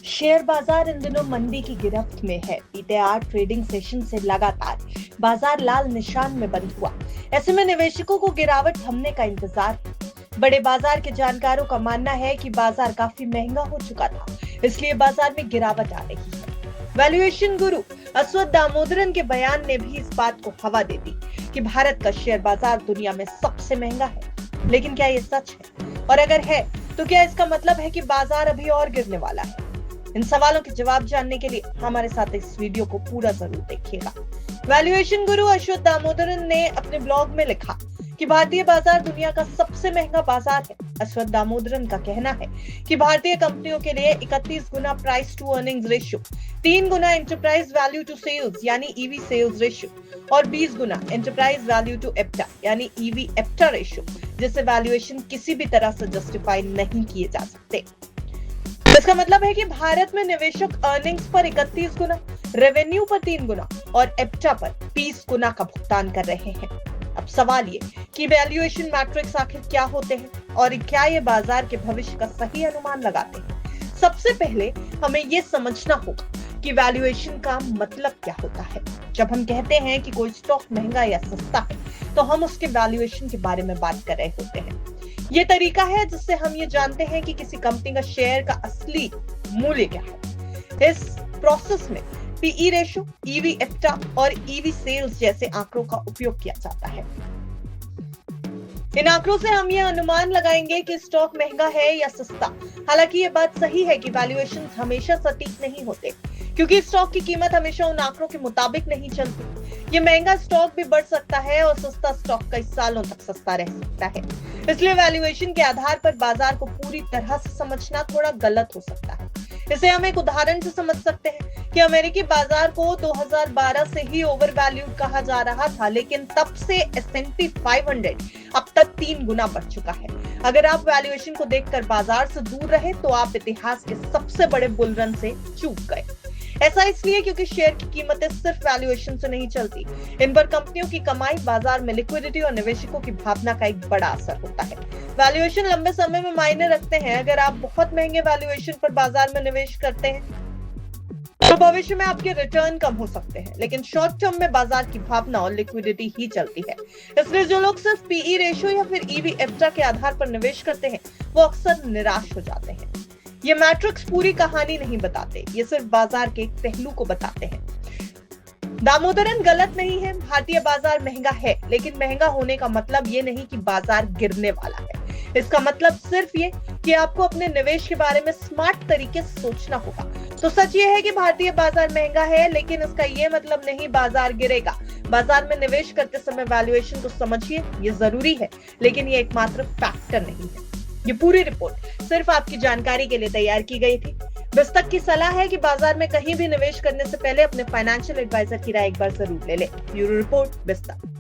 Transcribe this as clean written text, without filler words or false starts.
Share बाजार इन दिनों मंदी की गिरफ्त में है। बीते 8 ट्रेडिंग सेशन से लगातार बाजार लाल निशान में बंद हुआ। ऐसे में निवेशकों को गिरावट थमने का इंतजार है। बड़े बाजार के जानकारों का मानना है कि बाजार काफी महंगा हो चुका था, इसलिए बाजार में गिरावट आ रही है। वैल्यूएशन गुरु अश्वत्थ दामोदरन के बयान ने भी इस बात को हवा दे दी कि भारत का शेयर बाजार दुनिया में सबसे महंगा है। लेकिन क्या ये सच है? और अगर है तो क्या इसका मतलब है कि बाजार अभी और गिरने वाला है? इन सवालों के जवाब जानने के लिए हमारे साथ इस वीडियो को पूरा जरूर देखिएगा। वैल्यूएशन गुरु अश्वत्थ दामोदरन ने अपने ब्लॉग में लिखा कि भारतीय बाजार दुनिया का सबसे महंगा बाजार है। अश्वत्थ दामोदरन का कहना है कि भारतीय कंपनियों के लिए 31 गुना प्राइस टू अर्निंग्स रेशियो, 3 गुना एंटरप्राइज वैल्यू टू सेल्स यानी ईवी सेल्स रेशियो और 20 गुना एंटरप्राइज वैल्यू टू एप्टा यानी ईवी एप्टा रेशियो जैसे वैल्यूएशन किसी भी तरह से जस्टिफाई नहीं किए जा सकते। इसका मतलब है कि भारत में निवेशक अर्निंग्स पर 31 गुना, रेवेन्यू पर 3 गुना और एप्टा पर 20 गुना का भुगतान कर रहे हैं। अब सवाल ये कि वैल्यूएशन मैट्रिक्स आखिर क्या होते हैं और क्या ये बाजार के भविष्य का सही अनुमान लगाते हैं? सबसे पहले हमें ये समझना होगा कि वैल्यूएशन का मतलब क्या होता है। जब हम कहते हैं कि कोई स्टॉक महंगा या सस्ता है, तो हम उसके वैल्यूएशन के बारे में बात कर रहे होते हैं। ये तरीका है जिससे हम ये जानते हैं कि किसी कंपनी का शेयर का असली मूल्य क्या है। इस प्रोसेस में पीई रेशियो, ईवी एप्टा और ईवी सेल्स जैसे आंकड़ों का उपयोग किया जाता है। इन आंकड़ों से हम यह अनुमान लगाएंगे कि स्टॉक महंगा है या सस्ता। हालांकि ये बात सही है कि वैल्यूएशन हमेशा सटीक नहीं होते, क्योंकि स्टॉक की कीमत हमेशा उन आंकड़ों के मुताबिक नहीं चलती। ये महंगा स्टॉक भी बढ़ सकता है और सस्ता स्टॉक कई सालों तक सस्ता रह सकता है। इसलिए वैल्यूएशन के आधार पर बाजार को पूरी तरह से समझना थोड़ा गलत हो सकता है। इसे हम एक उदाहरण से समझ सकते हैं कि अमेरिकी बाजार को 2012 से ही ओवर वैल्यूड कहा जा रहा था, लेकिन तब से S&P 500 अब तक 3 गुना बढ़ चुका है। अगर आप वैल्यूएशन को देखकर बाजार से दूर रहे तो आप इतिहास के सबसे बड़े बुल रन से चूक गए। ऐसा इसलिए क्योंकि शेयर की कीमतें सिर्फ वैल्यूएशन से नहीं चलती। इन पर कंपनियों की कमाई, बाजार में लिक्विडिटी और निवेशकों की भावना का एक बड़ा असर होता है। वैल्यूएशन लंबे समय में मायने रखते हैं। अगर आप बहुत महंगे वैल्यूएशन पर बाजार में निवेश करते हैं तो भविष्य में आपके रिटर्न कम हो सकते हैं, लेकिन शॉर्ट टर्म में बाजार की भावना और लिक्विडिटी ही चलती है। इसलिए जो लोग सिर्फ पीई रेशियो या फिर ईवी एप्टा के आधार पर निवेश करते हैं वो अक्सर निराश हो जाते हैं। ये मैट्रिक्स पूरी कहानी नहीं बताते, ये सिर्फ बाजार के एक पहलू को बताते हैं। दामोदरन गलत नहीं है। भारतीय बाजार महंगा है, लेकिन महंगा होने का मतलब ये नहीं कि बाजार गिरने वाला है। इसका मतलब सिर्फ ये कि आपको अपने निवेश के बारे में स्मार्ट तरीके से सोचना होगा। तो सच ये है कि भारतीय बाजार महंगा है, लेकिन इसका ये मतलब नहीं बाजार गिरेगा। बाजार में निवेश करते समय वैल्यूएशन को समझिए, ये जरूरी है, लेकिन ये एकमात्र फैक्टर नहीं है। ये पूरी रिपोर्ट सिर्फ आपकी जानकारी के लिए तैयार की गई थी। बिस्तक की सलाह है कि बाजार में कहीं भी निवेश करने से पहले अपने फाइनेंशियल एडवाइजर की राय एक बार जरूर ले लें। Bureau report, बिस्तक।